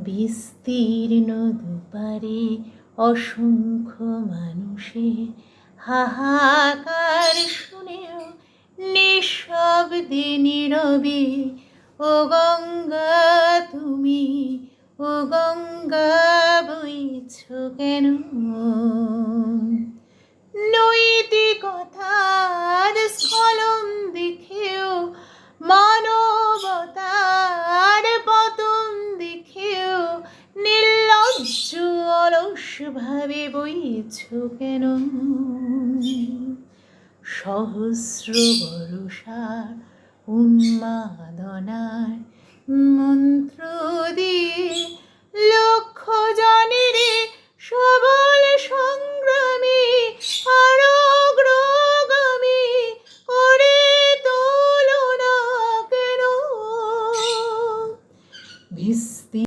বিস্তীর্ণ দুপারে অসংখ্য মানুষের হাহাকার শুনেও নিঃশব্দে নীরবে ও গঙ্গা তুমি, ও গঙ্গা বইছ কেন? নৈতিকতার স্খলন দেখেও, মানবতার পতন দেখেও নির্লজ্জ অলস ভাবে বইছ কেন? সহস্র বর্ষার উন্মাদনার মন্ত্র দিয়ে